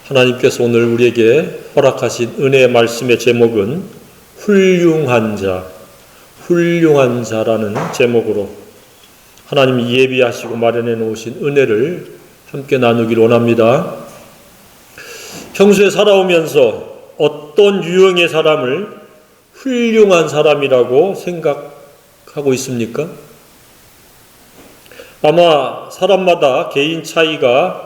하나님께서 오늘 우리에게 허락하신 은혜의 말씀의 제목은 훌륭한 자라는 제목으로 하나님이 예비하시고 마련해 놓으신 은혜를 함께 나누기를 원합니다. 평소에 살아오면서 어떤 유형의 사람을 훌륭한 사람이라고 생각하고 있습니까? 아마 사람마다 개인 차이가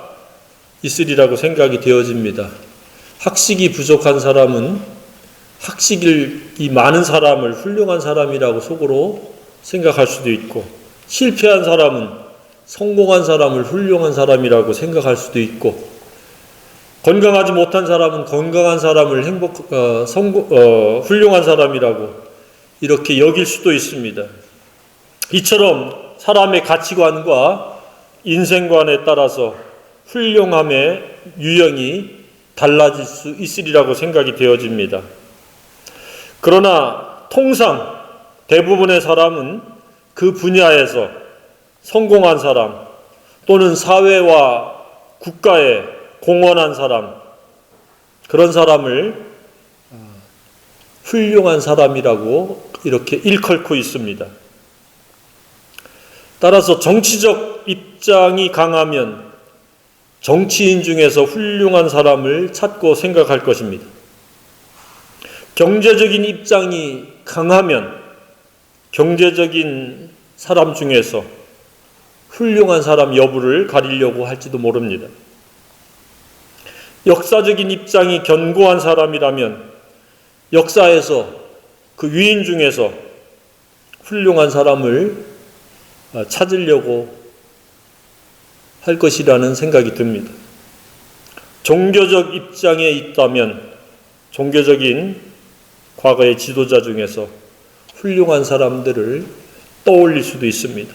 있으리라고 생각이 되어집니다. 학식이 부족한 사람은 학식이 많은 사람을 훌륭한 사람이라고 속으로 생각할 수도 있고, 실패한 사람은 성공한 사람을 훌륭한 사람이라고 생각할 수도 있고, 건강하지 못한 사람은 건강한 사람을 훌륭한 사람이라고 이렇게 여길 수도 있습니다. 이처럼 사람의 가치관과 인생관에 따라서 훌륭함의 유형이 달라질 수 있으리라고 생각이 되어집니다. 그러나 통상 대부분의 사람은 그 분야에서 성공한 사람 또는 사회와 국가에 공헌한 사람, 그런 사람을 훌륭한 사람이라고 이렇게 일컬고 있습니다. 따라서 정치적 입장이 강하면 정치인 중에서 훌륭한 사람을 찾고 생각할 것입니다. 경제적인 입장이 강하면 경제적인 사람 중에서 훌륭한 사람 여부를 가리려고 할지도 모릅니다. 역사적인 입장이 견고한 사람이라면 역사에서 그 위인 중에서 훌륭한 사람을 찾으려고 할 것이라는 생각이 듭니다. 종교적 입장에 있다면 종교적인 과거의 지도자 중에서 훌륭한 사람들을 떠올릴 수도 있습니다.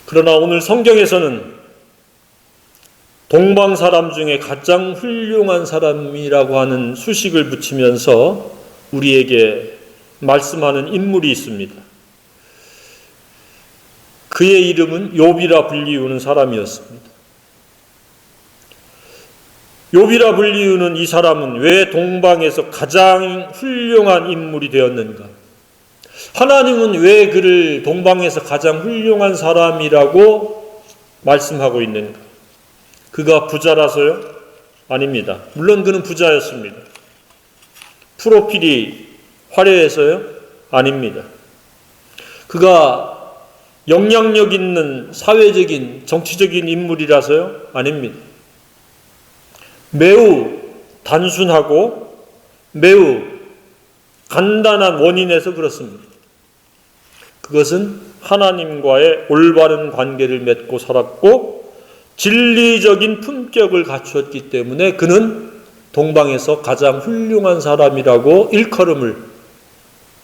그러나 오늘 성경에서는 동방 사람 중에 가장 훌륭한 사람이라고 하는 수식을 붙이면서 우리에게 말씀하는 인물이 있습니다. 그의 이름은 욥이라 불리우는 사람이었습니다. 욥이라 불리우는 이 사람은 왜 동방에서 가장 훌륭한 인물이 되었는가? 하나님은 왜 그를 동방에서 가장 훌륭한 사람이라고 말씀하고 있는가? 그가 부자라서요? 아닙니다. 물론 그는 부자였습니다. 프로필이 화려해서요? 아닙니다. 그가 영향력 있는 사회적인 정치적인 인물이라서요? 아닙니다. 매우 단순하고 매우 간단한 원인에서 그렇습니다. 그것은 하나님과의 올바른 관계를 맺고 살았고 진리적인 품격을 갖추었기 때문에 그는 동방에서 가장 훌륭한 사람이라고 일컬음을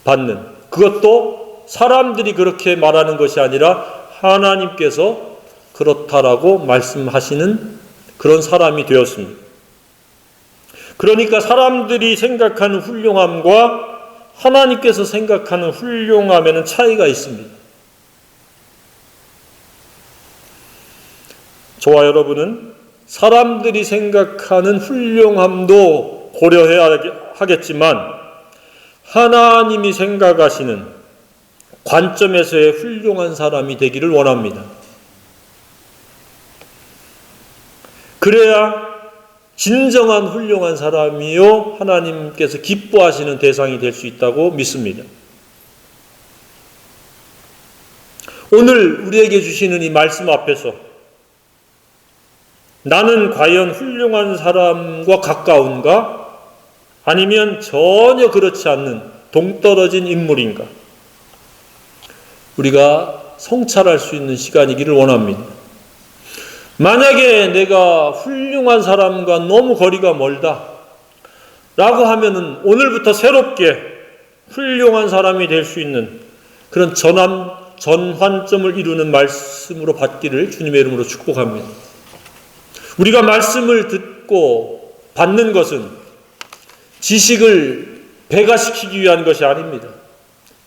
받는, 그것도 사람들이 그렇게 말하는 것이 아니라 하나님께서 그렇다라고 말씀하시는 그런 사람이 되었습니다. 그러니까 사람들이 생각하는 훌륭함과 하나님께서 생각하는 훌륭함에는 차이가 있습니다. 저와 여러분은 사람들이 생각하는 훌륭함도 고려해야 하겠지만 하나님이 생각하시는 관점에서의 훌륭한 사람이 되기를 원합니다. 그래야 진정한 훌륭한 사람이요 하나님께서 기뻐하시는 대상이 될 수 있다고 믿습니다. 오늘 우리에게 주시는 이 말씀 앞에서 나는 과연 훌륭한 사람과 가까운가? 아니면 전혀 그렇지 않는 동떨어진 인물인가? 우리가 성찰할 수 있는 시간이기를 원합니다. 만약에 내가 훌륭한 사람과 너무 거리가 멀다 라고 하면은 오늘부터 새롭게 훌륭한 사람이 될 수 있는 그런 전환점을 이루는 말씀으로 받기를 주님의 이름으로 축복합니다. 우리가 말씀을 듣고 받는 것은 지식을 배가시키기 위한 것이 아닙니다.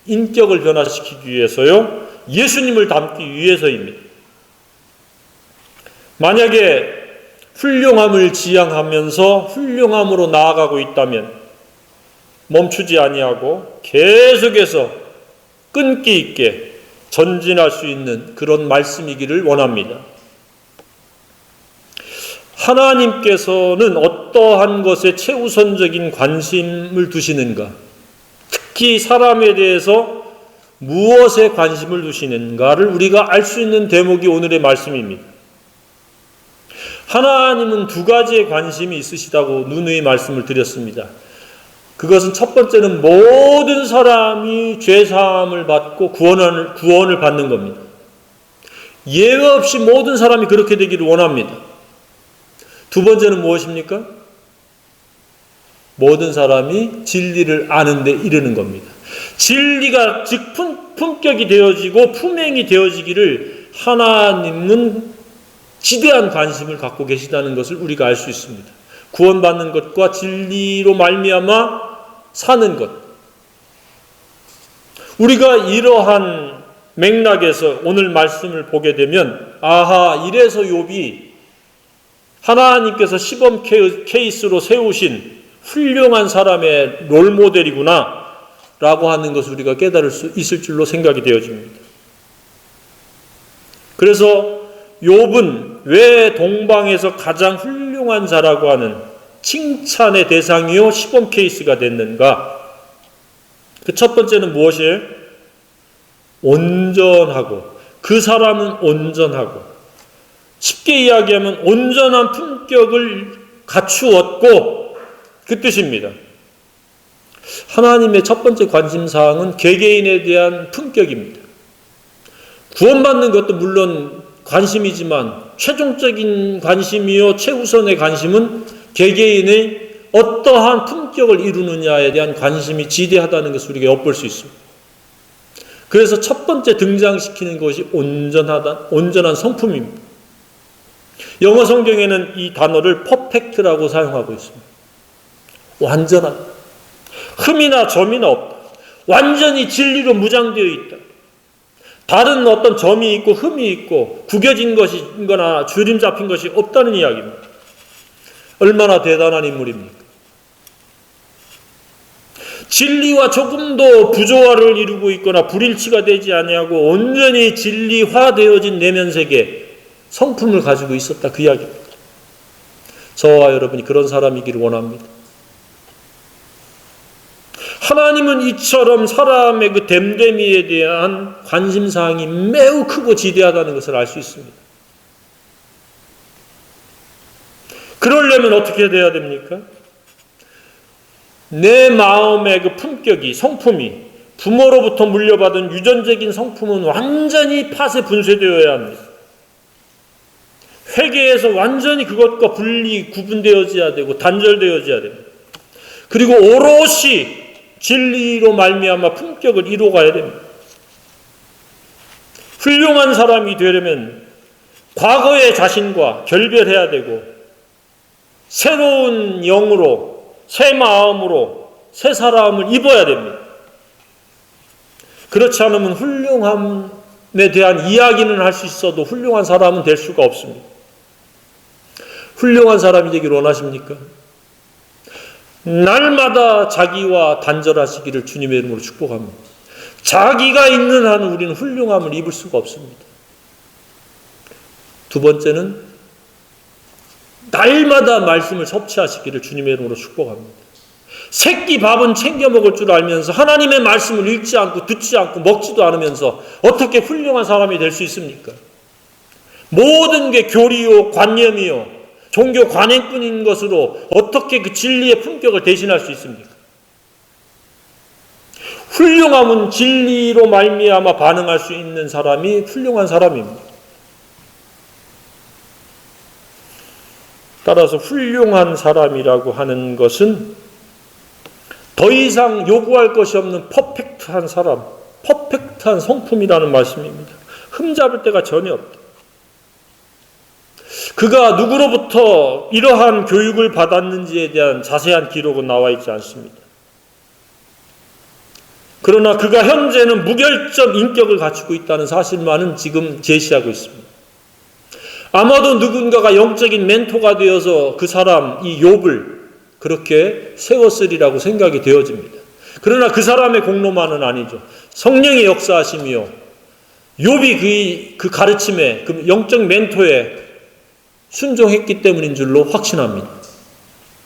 인격을 변화시키기 위해서요, 예수님을 닮기 위해서입니다. 만약에 훌륭함을 지향하면서 훌륭함으로 나아가고 있다면 멈추지 아니하고 계속해서 끈기 있게 전진할 수 있는 그런 말씀이기를 원합니다. 하나님께서는 어떠한 것에 최우선적인 관심을 두시는가? 특히 사람에 대해서 무엇에 관심을 두시는가를 우리가 알 수 있는 대목이 오늘의 말씀입니다. 하나님은 두 가지의 관심이 있으시다고 누누이 말씀을 드렸습니다. 그것은 첫 번째는 모든 사람이 죄사함을 받고 구원을 받는 겁니다. 예외 없이 모든 사람이 그렇게 되기를 원합니다. 두 번째는 무엇입니까? 모든 사람이 진리를 아는 데 이르는 겁니다. 진리가 즉 품격이 되어지고 품행이 되어지기를 하나님은 지대한 관심을 갖고 계시다는 것을 우리가 알 수 있습니다. 구원받는 것과 진리로 말미암아 사는 것. 우리가 이러한 맥락에서 오늘 말씀을 보게 되면 아하, 이래서 욥이 하나님께서 시범 케이스로 세우신 훌륭한 사람의 롤모델이구나 라고 하는 것을 우리가 깨달을 수 있을 줄로 생각이 되어집니다. 그래서 욥은 왜 동방에서 가장 훌륭한 자라고 하는 칭찬의 대상이요 시범 케이스가 됐는가? 그 첫 번째는 무엇이에요? 온전하고, 그 사람은 온전하고, 쉽게 이야기하면 온전한 품격을 갖추었고, 그 뜻입니다. 하나님의 첫 번째 관심사항은 개개인에 대한 품격입니다. 구원받는 것도 물론 관심이지만 최종적인 관심이요 최우선의 관심은 개개인의 어떠한 품격을 이루느냐에 대한 관심이 지대하다는 것을 우리가 엿볼 수 있습니다. 그래서 첫 번째 등장시키는 것이 온전한 성품입니다. 영어 성경에는 이 단어를 퍼펙트라고 사용하고 있습니다. 완전한, 흠이나 점이나 없다. 완전히 진리로 무장되어 있다. 다른 어떤 점이 있고 흠이 있고 구겨진 것이거나 주름 잡힌 것이 없다는 이야기입니다. 얼마나 대단한 인물입니까? 진리와 조금도 부조화를 이루고 있거나 불일치가 되지 아니하고 온전히 진리화되어진 내면세계 성품을 가지고 있었다, 그 이야기입니다. 저와 여러분이 그런 사람이기를 원합니다. 하나님은 이처럼 사람의 그 됨됨이에 대한 관심사항이 매우 크고 지대하다는 것을 알 수 있습니다. 그러려면 어떻게 돼야 됩니까? 내 마음의 그 품격이, 성품이 부모로부터 물려받은 유전적인 성품은 완전히 팥에 분쇄되어야 합니다. 회개에서 완전히 그것과 구분되어져야 되고 단절되어져야 됩니다. 그리고 오롯이 진리로 말미암아 품격을 이루어가야 됩니다. 훌륭한 사람이 되려면 과거의 자신과 결별해야 되고 새로운 영으로, 새 마음으로 새 사람을 입어야 됩니다. 그렇지 않으면 훌륭함에 대한 이야기는 할 수 있어도 훌륭한 사람은 될 수가 없습니다. 훌륭한 사람이 되기를 원하십니까? 날마다 자기와 단절하시기를 주님의 이름으로 축복합니다. 자기가 있는 한 우리는 훌륭함을 입을 수가 없습니다. 두 번째는 날마다 말씀을 섭취하시기를 주님의 이름으로 축복합니다. 새끼 밥은 챙겨 먹을 줄 알면서 하나님의 말씀을 읽지 않고 듣지 않고 먹지도 않으면서 어떻게 훌륭한 사람이 될 수 있습니까? 모든 게 교리요 관념이요 종교 관행뿐인 것으로 어떻게 그 진리의 품격을 대신할 수 있습니까? 훌륭함은 진리로 말미암아 반응할 수 있는 사람이 훌륭한 사람입니다. 따라서 훌륭한 사람이라고 하는 것은 더 이상 요구할 것이 없는 퍼펙트한 사람, 퍼펙트한 성품이라는 말씀입니다. 흠잡을 데가 전혀 없다. 그가 누구로부터 이러한 교육을 받았는지에 대한 자세한 기록은 나와 있지 않습니다. 그러나 그가 현재는 무결점 인격을 갖추고 있다는 사실만은 지금 제시하고 있습니다. 아마도 누군가가 영적인 멘토가 되어서 그 사람, 이 욥을 그렇게 세웠으리라고 생각이 되어집니다. 그러나 그 사람의 공로만은 아니죠. 성령의 역사하심이요, 욥이 그 가르침에, 그 영적 멘토에 순종했기 때문인 줄로 확신합니다.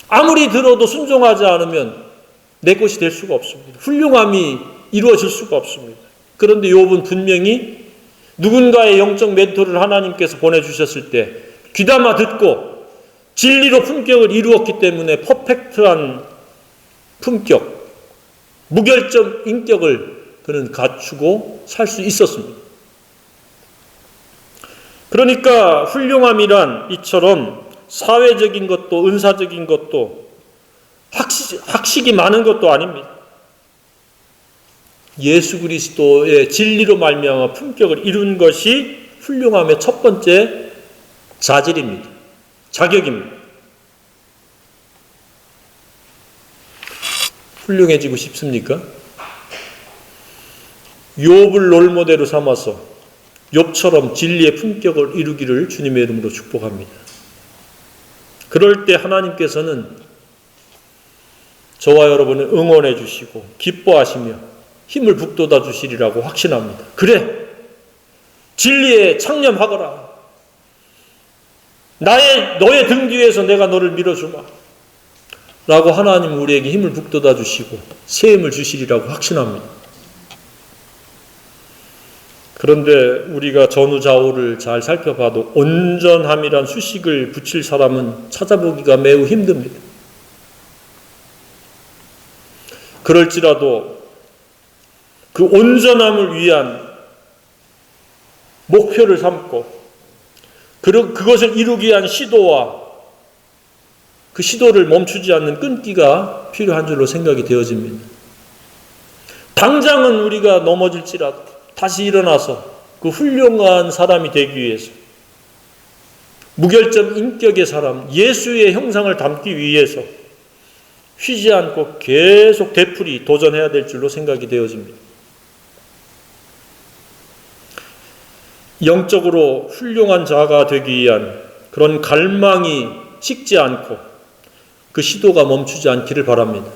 아무리 들어도 순종하지 않으면 내 것이 될 수가 없습니다. 훌륭함이 이루어질 수가 없습니다. 그런데 욥은 분명히 누군가의 영적 멘토를 하나님께서 보내주셨을 때 귀담아 듣고 진리로 품격을 이루었기 때문에 퍼펙트한 품격, 무결점 인격을 그는 갖추고 살 수 있었습니다. 그러니까 훌륭함이란 이처럼 사회적인 것도 은사적인 것도 학식이 많은 것도 아닙니다. 예수 그리스도의 진리로 말미암아 품격을 이룬 것이 훌륭함의 첫 번째 자질입니다. 자격입니다. 훌륭해지고 싶습니까? 욥을 롤모델로 삼아서 욥처럼 진리의 품격을 이루기를 주님의 이름으로 축복합니다. 그럴 때 하나님께서는 저와 여러분을 응원해 주시고 기뻐하시며 힘을 북돋아 주시리라고 확신합니다. 그래, 진리에 창념하거라. 너의 등 뒤에서 내가 너를 밀어주마 라고 하나님 우리에게 힘을 북돋아 주시고 새 힘을 주시리라고 확신합니다. 그런데 우리가 전후좌우를 잘 살펴봐도 온전함이란 수식을 붙일 사람은 찾아보기가 매우 힘듭니다. 그럴지라도 그 온전함을 위한 목표를 삼고 그것을 이루기 위한 시도와 그 시도를 멈추지 않는 끈기가 필요한 줄로 생각이 되어집니다. 당장은 우리가 넘어질지라도 다시 일어나서 그 훌륭한 사람이 되기 위해서, 무결점 인격의 사람, 예수의 형상을 담기 위해서 쉬지 않고 계속 되풀이 도전해야 될 줄로 생각이 되어집니다. 영적으로 훌륭한 자가 되기 위한 그런 갈망이 식지 않고 그 시도가 멈추지 않기를 바랍니다.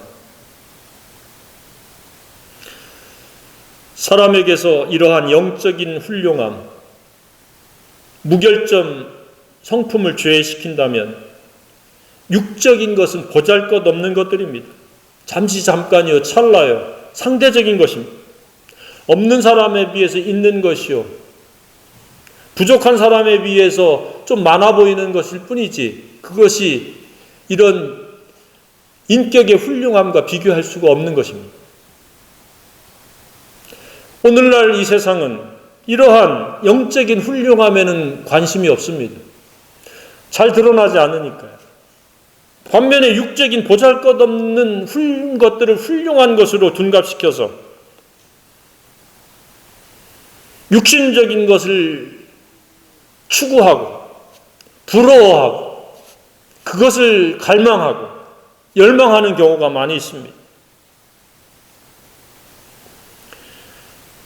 사람에게서 이러한 영적인 훌륭함, 무결점 성품을 죄시킨다면 육적인 것은 보잘것없는 것들입니다. 잠깐이요, 찰나요, 상대적인 것입니다. 없는 사람에 비해서 있는 것이요, 부족한 사람에 비해서 좀 많아 보이는 것일 뿐이지 그것이 이런 인격의 훌륭함과 비교할 수가 없는 것입니다. 오늘날 이 세상은 이러한 영적인 훌륭함에는 관심이 없습니다. 잘 드러나지 않으니까요. 반면에 육적인 보잘것없는 것들을 훌륭한 것으로 둔갑시켜서 육신적인 것을 추구하고 부러워하고 그것을 갈망하고 열망하는 경우가 많이 있습니다.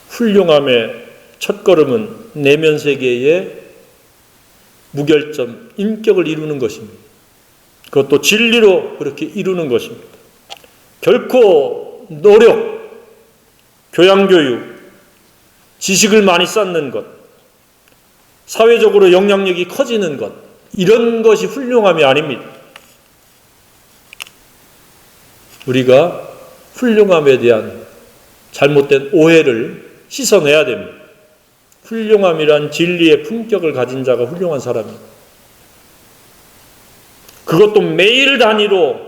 훌륭함의 첫걸음은 내면 세계의 무결점, 인격을 이루는 것입니다. 그것도 진리로 그렇게 이루는 것입니다. 결코 노력, 교양교육, 지식을 많이 쌓는 것, 사회적으로 영향력이 커지는 것, 이런 것이 훌륭함이 아닙니다. 우리가 훌륭함에 대한 잘못된 오해를 씻어내야 됩니다. 훌륭함이란 진리의 품격을 가진 자가 훌륭한 사람입니다. 그것도 매일 단위로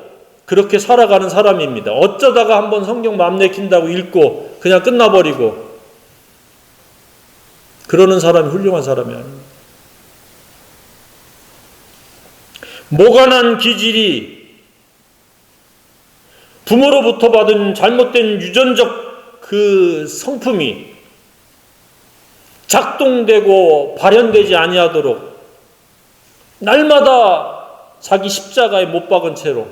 그렇게 살아가는 사람입니다. 어쩌다가 한번 성경 맘 내킨다고 읽고 그냥 끝나버리고 그러는 사람이 훌륭한 사람이 아닙니다. 모관한 기질이 부모로부터 받은 잘못된 유전적 그 성품이 작동되고 발현되지 아니하도록 날마다 자기 십자가에 못 박은 채로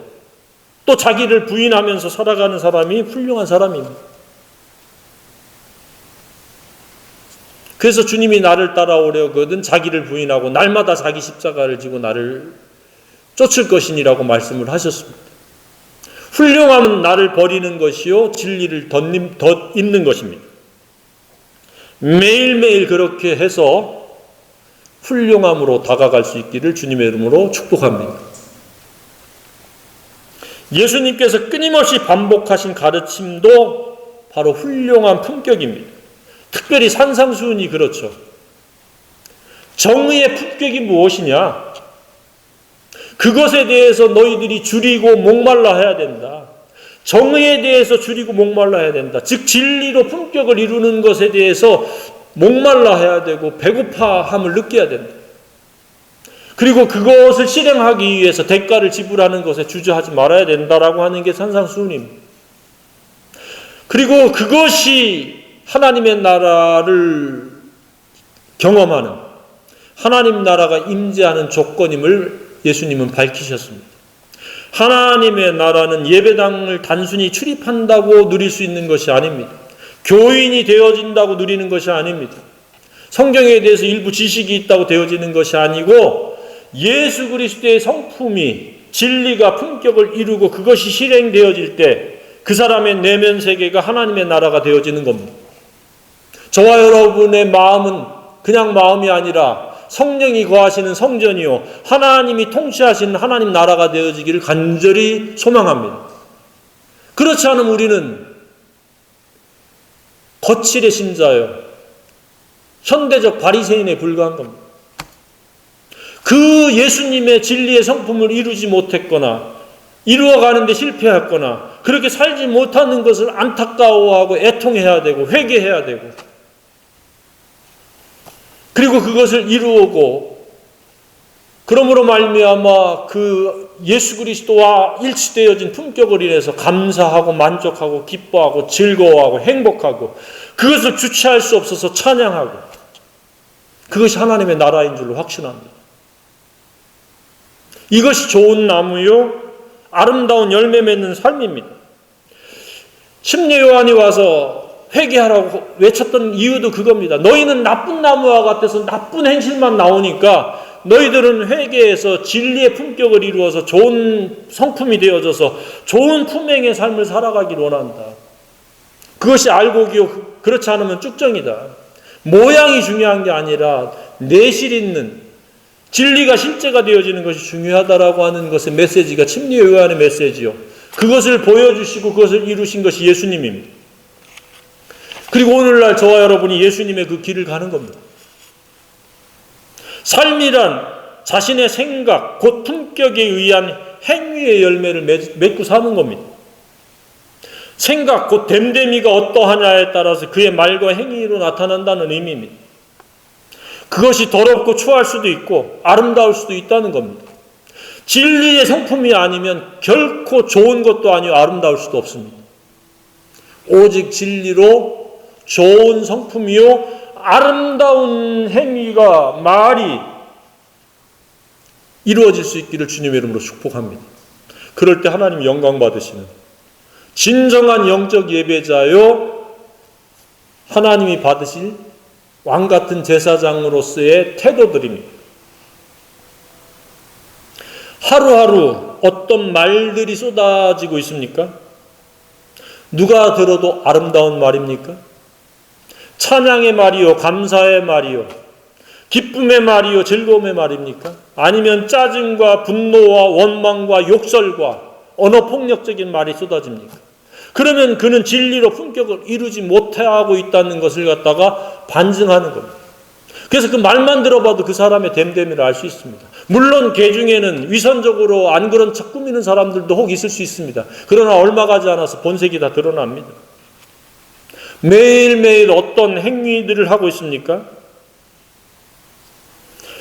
또 자기를 부인하면서 살아가는 사람이 훌륭한 사람입니다. 그 그래서 주님이 나를 따라오려거든 자기를 부인하고 날마다 자기 십자가를 지고 나를 쫓을 것이니라고 말씀을 하셨습니다. 훌륭함은 나를 버리는 것이요 진리를 덧입는 것입니다. 매일매일 그렇게 해서 훌륭함으로 다가갈 수 있기를 주님의 이름으로 축복합니다. 예수님께서 끊임없이 반복하신 가르침도 바로 훌륭한 품격입니다. 특별히 산상수훈이 그렇죠. 정의의 품격이 무엇이냐? 그것에 대해서 너희들이 줄이고 목말라 해야 된다. 정의에 대해서 줄이고 목말라 해야 된다. 즉 진리로 품격을 이루는 것에 대해서 목말라 해야 되고 배고파함을 느껴야 된다. 그리고 그것을 실행하기 위해서 대가를 지불하는 것에 주저하지 말아야 된다라고 하는 게 산상수훈입니다. 그리고 그것이 하나님의 나라를 경험하는, 하나님 나라가 임재하는 조건임을 예수님은 밝히셨습니다. 하나님의 나라는 예배당을 단순히 출입한다고 누릴 수 있는 것이 아닙니다. 교인이 되어진다고 누리는 것이 아닙니다. 성경에 대해서 일부 지식이 있다고 되어지는 것이 아니고 예수 그리스도의 성품이 진리가 품격을 이루고 그것이 실행되어질 때 그 사람의 내면 세계가 하나님의 나라가 되어지는 겁니다. 저와 여러분의 마음은 그냥 마음이 아니라 성령이 거하시는 성전이요 하나님이 통치하시는 하나님 나라가 되어지기를 간절히 소망합니다. 그렇지 않으면 우리는 거칠의 신자요 현대적 바리새인에 불과한 겁니다. 그 예수님의 진리의 성품을 이루지 못했거나 이루어가는데 실패했거나 그렇게 살지 못하는 것을 안타까워하고 애통해야 되고 회개해야 되고 그리고 그것을 이루고 그러므로 말미암아 그 예수 그리스도와 일치되어진 품격을 인해서 감사하고 만족하고 기뻐하고 즐거워하고 행복하고 그것을 주체할 수 없어서 찬양하고 그것이 하나님의 나라인 줄로 확신합니다. 이것이 좋은 나무요 아름다운 열매 맺는 삶입니다. 심리 요한이 와서 회개하라고 외쳤던 이유도 그겁니다. 너희는 나쁜 나무와 같아서 나쁜 행실만 나오니까 너희들은 회개해서 진리의 품격을 이루어서 좋은 성품이 되어져서 좋은 품행의 삶을 살아가길 원한다. 그것이 알곡이요 그렇지 않으면 쭉정이다. 모양이 중요한 게 아니라 내실 있는 진리가 실제가 되어지는 것이 중요하다라고 하는 것의 메시지가 침례 요한의 메시지요. 그것을 보여주시고 그것을 이루신 것이 예수님입니다. 그리고 오늘날 저와 여러분이 예수님의 그 길을 가는 겁니다. 삶이란 자신의 생각, 곧 품격에 의한 행위의 열매를 맺고 사는 겁니다. 생각, 곧 됨됨이가 어떠하냐에 따라서 그의 말과 행위로 나타난다는 의미입니다. 그것이 더럽고 추할 수도 있고 아름다울 수도 있다는 겁니다. 진리의 성품이 아니면 결코 좋은 것도 아니고 아름다울 수도 없습니다. 오직 진리로 좋은 성품이요 아름다운 행위가 말이 이루어질 수 있기를 주님의 이름으로 축복합니다. 그럴 때 하나님 영광 받으시는 진정한 영적 예배자요 하나님이 받으실 왕같은 제사장으로서의 태도들입니다. 하루하루 어떤 말들이 쏟아지고 있습니까? 누가 들어도 아름다운 말입니까? 찬양의 말이요, 감사의 말이요, 기쁨의 말이요, 즐거움의 말입니까? 아니면 짜증과 분노와 원망과 욕설과 언어폭력적인 말이 쏟아집니까? 그러면 그는 진리로 품격을 이루지 못하고 있다는 것을 갖다가 반증하는 겁니다. 그래서 그 말만 들어봐도 그 사람의 됨됨이를 알 수 있습니다. 물론 개 중에는 위선적으로 안 그런 척 꾸미는 사람들도 혹 있을 수 있습니다. 그러나 얼마 가지 않아서 본색이 다 드러납니다. 매일매일 어떤 행위들을 하고 있습니까?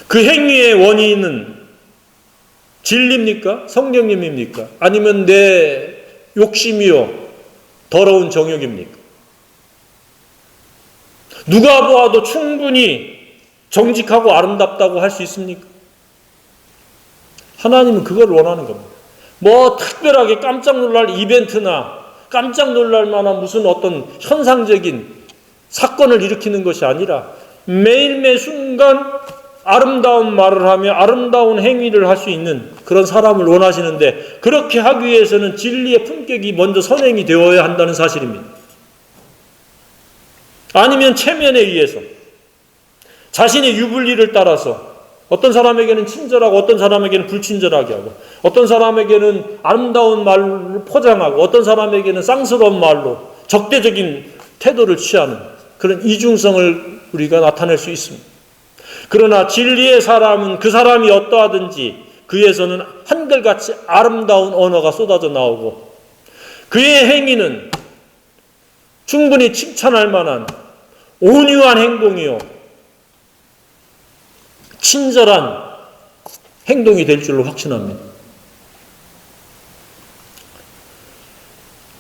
그 행위의 원인은 진리입니까? 성령님입니까? 아니면 내 욕심이요 더러운 정욕입니까? 누가 보아도 충분히 정직하고 아름답다고 할 수 있습니까? 하나님은 그걸 원하는 겁니다. 뭐 특별하게 깜짝 놀랄 이벤트나 깜짝 놀랄 만한 무슨 어떤 현상적인 사건을 일으키는 것이 아니라 매일매 순간 아름다운 말을 하며 아름다운 행위를 할 수 있는 그런 사람을 원하시는데, 그렇게 하기 위해서는 진리의 품격이 먼저 선행이 되어야 한다는 사실입니다. 아니면 체면에 의해서 자신의 유불리를 따라서 어떤 사람에게는 친절하고 어떤 사람에게는 불친절하게 하고, 어떤 사람에게는 아름다운 말로 포장하고 어떤 사람에게는 쌍스러운 말로 적대적인 태도를 취하는 그런 이중성을 우리가 나타낼 수 있습니다. 그러나 진리의 사람은 그 사람이 어떠하든지 그에서는 한결같이 아름다운 언어가 쏟아져 나오고, 그의 행위는 충분히 칭찬할 만한 온유한 행동이요 친절한 행동이 될 줄로 확신합니다.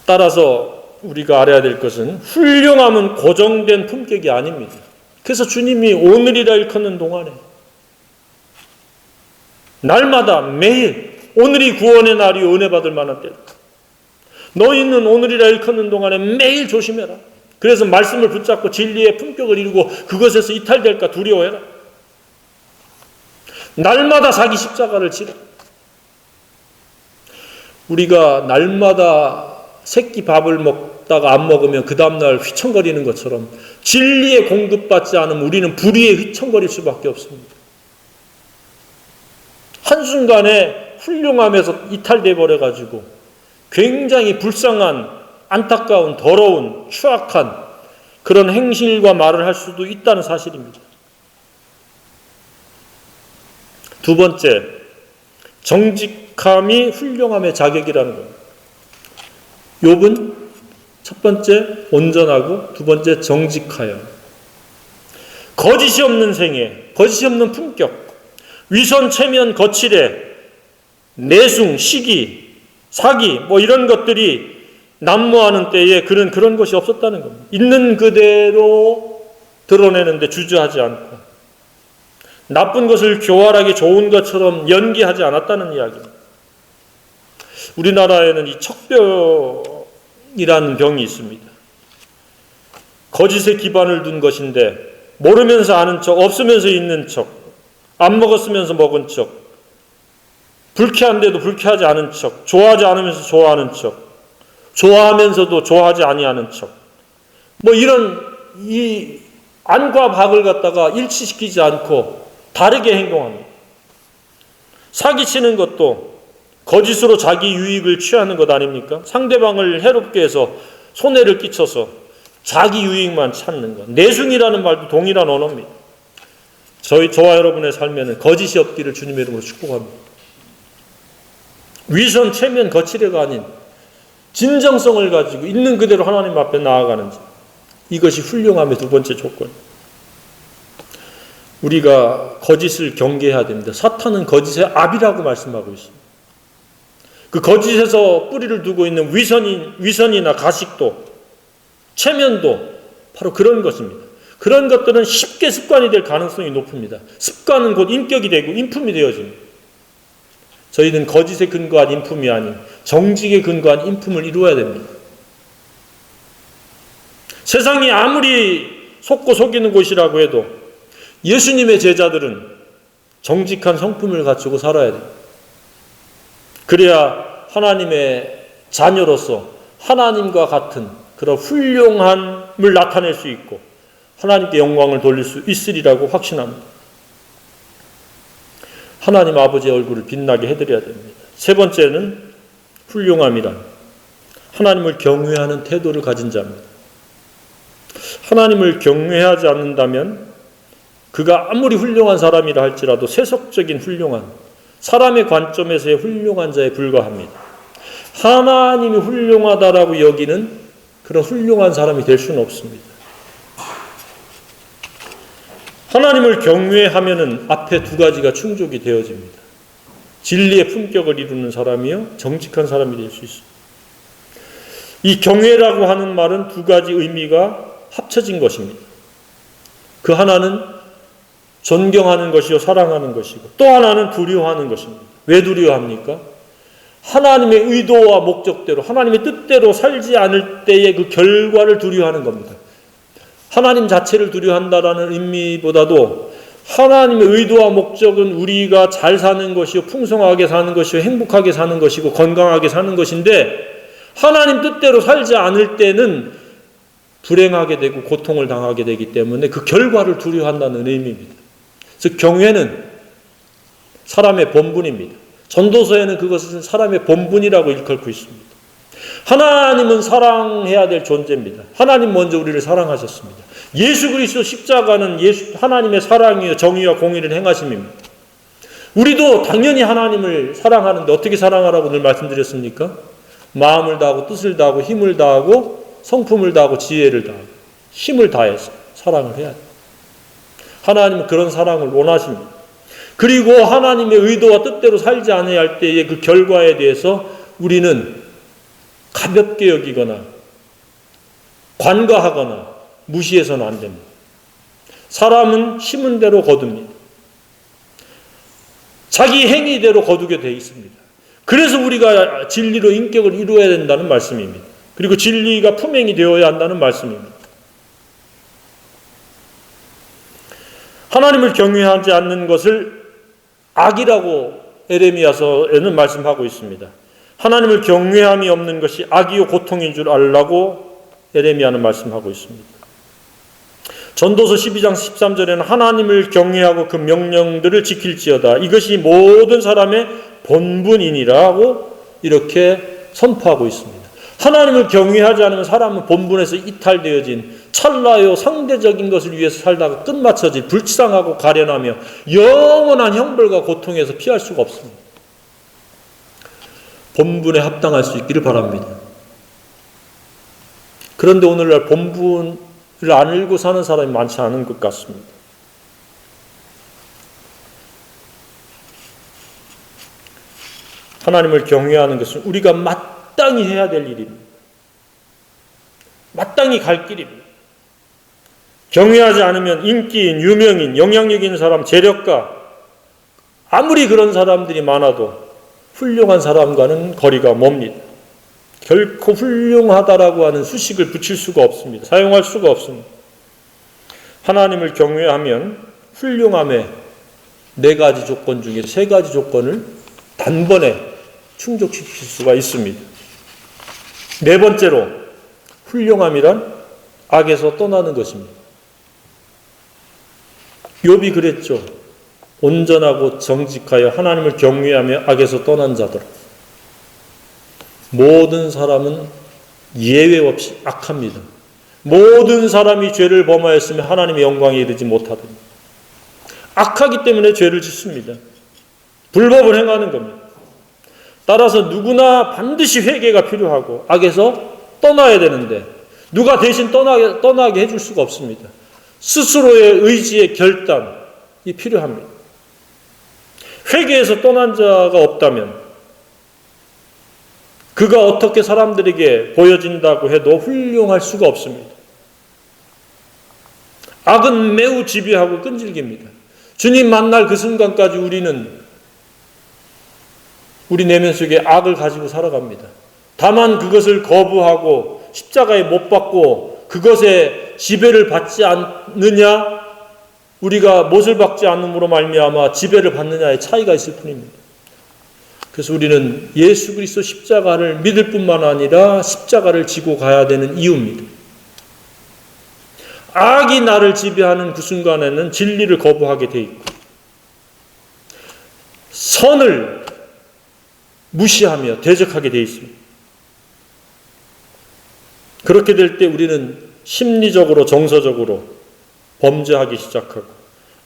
따라서 우리가 알아야 될 것은, 훌륭함은 고정된 품격이 아닙니다. 그래서 주님이 오늘이라 일컫는 동안에 날마다 매일 오늘이 구원의 날이 은혜 받을 만한 때다. 너희는 오늘이라 일컫는 동안에 매일 조심해라. 그래서 말씀을 붙잡고 진리의 품격을 이루고 그것에서 이탈될까 두려워해라. 날마다 자기 십자가를 지라. 우리가 날마다 새끼 밥을 먹다가 안 먹으면 그 다음날 휘청거리는 것처럼 진리에 공급받지 않으면 우리는 불의에 휘청거릴 수밖에 없습니다. 한순간에 훌륭함에서 이탈돼 버려가지고 굉장히 불쌍한, 안타까운, 더러운, 추악한 그런 행실과 말을 할 수도 있다는 사실입니다. 두 번째, 정직함이 훌륭함의 자격이라는 겁니다. 욥은 첫 번째 온전하고 두 번째 정직하여, 거짓이 없는 생애, 거짓이 없는 품격, 위선, 체면, 거칠애, 내숭, 시기, 사기 이런 것들이 난무하는 때에 그는 그런 것이 없었다는 겁니다. 있는 그대로 드러내는데 주저하지 않고, 나쁜 것을 교활하게 좋은 것처럼 연기하지 않았다는 이야기입니다. 우리나라에는 이 척병이라는 병이 있습니다. 거짓에 기반을 둔 것인데 모르면서 아는 척, 없으면서 있는 척, 안 먹었으면서 먹은 척, 불쾌한데도 불쾌하지 않은 척, 좋아하지 않으면서 좋아하는 척, 좋아하면서도 좋아하지 아니하는 척, 이런 이 안과 박을 갖다가 일치시키지 않고 다르게 행동합니다. 사기치는 것도 거짓으로 자기 유익을 취하는 것 아닙니까? 상대방을 해롭게 해서 손해를 끼쳐서 자기 유익만 찾는 것. 내숭이라는 말도 동일한 언어입니다. 저와 여러분의 삶에는 거짓이 없기를 주님의 이름으로 축복합니다. 위선, 체면, 거칠애가 아닌 진정성을 가지고 있는 그대로 하나님 앞에 나아가는지, 이것이 훌륭함의 두 번째 조건입니다. 우리가 거짓을 경계해야 됩니다. 사탄은 거짓의 압이라고 말씀하고 있습니다. 그 거짓에서 뿌리를 두고 있는 위선이나 가식도, 체면도 바로 그런 것입니다. 그런 것들은 쉽게 습관이 될 가능성이 높습니다. 습관은 곧 인격이 되고 인품이 되어집니다. 저희는 거짓에 근거한 인품이 아닌 정직에 근거한 인품을 이루어야 됩니다. 세상이 아무리 속고 속이는 곳이라고 해도 예수님의 제자들은 정직한 성품을 갖추고 살아야 됩니다. 그래야 하나님의 자녀로서 하나님과 같은 그런 훌륭함을 나타낼 수 있고 하나님께 영광을 돌릴 수 있으리라고 확신합니다. 하나님 아버지의 얼굴을 빛나게 해드려야 됩니다. 세 번째는 훌륭함이란 하나님을 경외하는 태도를 가진 자입니다. 하나님을 경외하지 않는다면 그가 아무리 훌륭한 사람이라 할지라도 세속적인 훌륭한, 사람의 관점에서의 훌륭한 자에 불과합니다. 하나님이 훌륭하다라고 여기는 그런 훌륭한 사람이 될 수는 없습니다. 하나님을 경외하면은 앞에 두 가지가 충족이 되어집니다. 진리의 품격을 이루는 사람이요, 정직한 사람이 될 수 있습니다. 이 경외라고 하는 말은 두 가지 의미가 합쳐진 것입니다. 그 하나는 존경하는 것이요 사랑하는 것이고, 또 하나는 두려워하는 것입니다. 왜 두려워합니까? 하나님의 의도와 목적대로, 하나님의 뜻대로 살지 않을 때의 그 결과를 두려워하는 겁니다. 하나님 자체를 두려워한다라는 의미보다도 하나님의 의도와 목적은 우리가 잘 사는 것이요, 풍성하게 사는 것이요, 행복하게 사는 것이고 건강하게 사는 것인데, 하나님 뜻대로 살지 않을 때는 불행하게 되고 고통을 당하게 되기 때문에 그 결과를 두려워한다는 의미입니다. 그래서 경외는 사람의 본분입니다. 전도서에는 그것은 사람의 본분이라고 일컬고 있습니다. 하나님은 사랑해야 될 존재입니다. 하나님 먼저 우리를 사랑하셨습니다. 예수 그리스도 십자가는 하나님의 사랑이요 정의와 공의를 행하심입니다. 우리도 당연히 하나님을 사랑하는데 어떻게 사랑하라고 늘 말씀드렸습니까? 마음을 다하고 뜻을 다하고 힘을 다하고 성품을 다하고 지혜를 다하고 힘을 다해서 사랑을 해야 돼요. 하나님은 그런 사랑을 원하십니다. 그리고 하나님의 의도와 뜻대로 살지 않아야 할 때의 그 결과에 대해서 우리는 가볍게 여기거나 관가하거나 무시해서는 안 됩니다. 사람은 심은 대로 거둡니다. 자기 행위대로 거두게 되어 있습니다. 그래서 우리가 진리로 인격을 이루어야 된다는 말씀입니다. 그리고 진리가 품행이 되어야 한다는 말씀입니다. 하나님을 경외하지 않는 것을 악이라고 에레미야서에는 말씀하고 있습니다. 하나님을 경외함이 없는 것이 악이요 고통인 줄 알라고 에레미야는 말씀하고 있습니다. 전도서 12장 13절에는 하나님을 경외하고 그 명령들을 지킬지어다. 이것이 모든 사람의 본분이니라고 이렇게 선포하고 있습니다. 하나님을 경외하지 않으면 사람은 본분에서 이탈되어진 찰나요 상대적인 것을 위해서 살다가 끝마쳐질 불쌍하고 가련하며 영원한 형벌과 고통에서 피할 수가 없습니다. 본분에 합당할 수 있기를 바랍니다. 그런데 오늘날 본분을 안 알고 사는 사람이 많지 않은 것 같습니다. 하나님을 경외하는 것은 우리가 마땅히 해야 될 일입니다. 마땅히 갈 길입니다. 경외하지 않으면 인기인, 유명인, 영향력 있는 사람, 재력가, 아무리 그런 사람들이 많아도 훌륭한 사람과는 거리가 멉니다. 결코 훌륭하다라고 하는 수식을 붙일 수가 없습니다. 사용할 수가 없습니다. 하나님을 경외하면 훌륭함의 4가지 조건 중에 3가지 조건을 단번에 충족시킬 수가 있습니다. 4번째로 훌륭함이란 악에서 떠나는 것입니다. 욥이 그랬죠. 온전하고 정직하여 하나님을 경외하며 악에서 떠난 자들. 모든 사람은 예외 없이 악합니다. 모든 사람이 죄를 범하였으면 하나님의 영광에 이르지 못하더니 악하기 때문에 죄를 짓습니다. 불법을 행하는 겁니다. 따라서 누구나 반드시 회개가 필요하고 악에서 떠나야 되는데 누가 대신 떠나게 해줄 수가 없습니다. 스스로의 의지의 결단이 필요합니다. 회개에서 떠난 자가 없다면 그가 어떻게 사람들에게 보여진다고 해도 훌륭할 수가 없습니다. 악은 매우 지배하고 끈질깁니다. 주님 만날 그 순간까지 우리는 우리 내면 속에 악을 가지고 살아갑니다. 다만 그것을 거부하고 십자가에 못 박고 그것에 지배를 받지 않느냐, 우리가 못을 박지 않음으로 말미암아 지배를 받느냐의 차이가 있을 뿐입니다. 그래서 우리는 예수 그리스도 십자가를 믿을 뿐만 아니라 십자가를 지고 가야 되는 이유입니다. 악이 나를 지배하는 그 순간에는 진리를 거부하게 돼 있고 선을 무시하며 대적하게 돼 있습니다. 그렇게 될 때 우리는 심리적으로 정서적으로 범죄하기 시작하고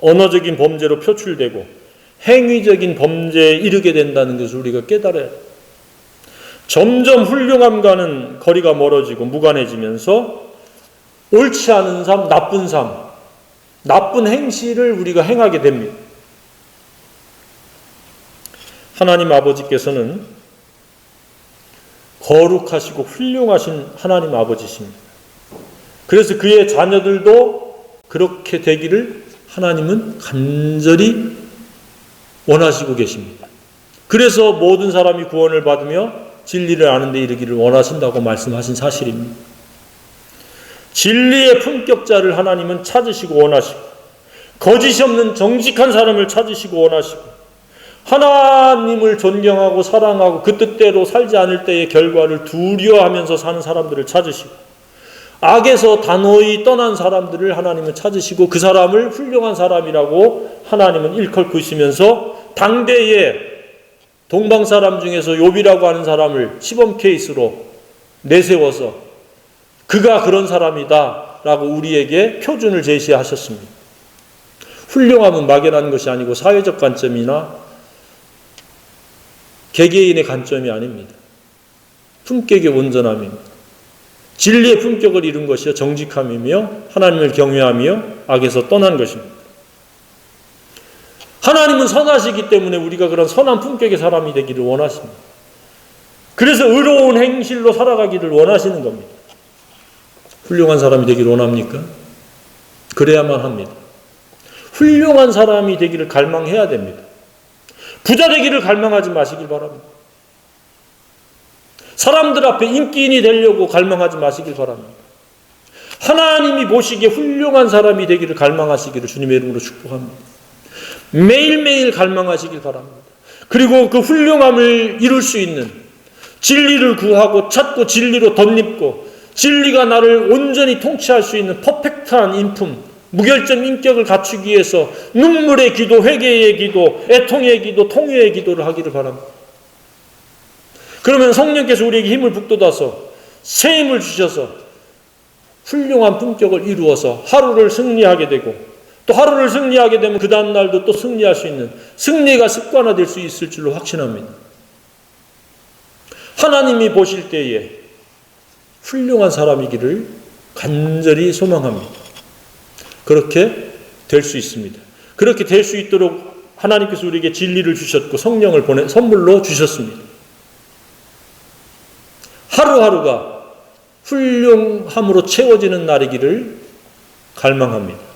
언어적인 범죄로 표출되고 행위적인 범죄에 이르게 된다는 것을 우리가 깨달아야 해요. 점점 훌륭함과는 거리가 멀어지고 무관해지면서 옳지 않은 삶, 나쁜 삶, 나쁜 행실을 우리가 행하게 됩니다. 하나님 아버지께서는 거룩하시고 훌륭하신 하나님 아버지십니다. 그래서 그의 자녀들도 그렇게 되기를 하나님은 간절히 원하시고 계십니다. 그래서 모든 사람이 구원을 받으며 진리를 아는 데 이르기를 원하신다고 말씀하신 사실입니다. 진리의 품격자를 하나님은 찾으시고 원하시고, 거짓이 없는 정직한 사람을 찾으시고 원하시고, 하나님을 존경하고 사랑하고 그 뜻대로 살지 않을 때의 결과를 두려워하면서 사는 사람들을 찾으시고, 악에서 단호히 떠난 사람들을 하나님은 찾으시고 그 사람을 훌륭한 사람이라고 하나님은 일컬으시면서 당대의 동방 사람 중에서 욥이라고 하는 사람을 시범 케이스로 내세워서 그가 그런 사람이다 라고 우리에게 표준을 제시하셨습니다. 훌륭함은 막연한 것이 아니고 사회적 관점이나 개개인의 관점이 아닙니다. 품격의 온전함입니다. 진리의 품격을 이룬 것이요 정직함이며 하나님을 경외하며 악에서 떠난 것입니다. 하나님은 선하시기 때문에 우리가 그런 선한 품격의 사람이 되기를 원하십니다. 그래서 의로운 행실로 살아가기를 원하시는 겁니다. 훌륭한 사람이 되기를 원합니까? 그래야만 합니다. 훌륭한 사람이 되기를 갈망해야 됩니다. 부자 되기를 갈망하지 마시길 바랍니다. 사람들 앞에 인기인이 되려고 갈망하지 마시길 바랍니다. 하나님이 보시기에 훌륭한 사람이 되기를 갈망하시기를 주님의 이름으로 축복합니다. 매일매일 갈망하시길 바랍니다. 그리고 그 훌륭함을 이룰 수 있는 진리를 구하고 찾고 진리로 덧입고 진리가 나를 온전히 통치할 수 있는 퍼펙트한 인품, 무결점 인격을 갖추기 위해서 눈물의 기도, 회개의 기도, 애통의 기도, 통회의 기도를 하기를 바랍니다. 그러면 성령께서 우리에게 힘을 북돋아서 새 힘을 주셔서 훌륭한 품격을 이루어서 하루를 승리하게 되고 또 하루를 승리하게 되면 그 다음 날도 또 승리할 수 있는 승리가 습관화될 수 있을 줄로 확신합니다. 하나님이 보실 때에 훌륭한 사람이기를 간절히 소망합니다. 그렇게 될 수 있습니다. 그렇게 될 수 있도록 하나님께서 우리에게 진리를 주셨고 성령을 선물로 주셨습니다. 하루하루가 훌륭함으로 채워지는 날이기를 갈망합니다.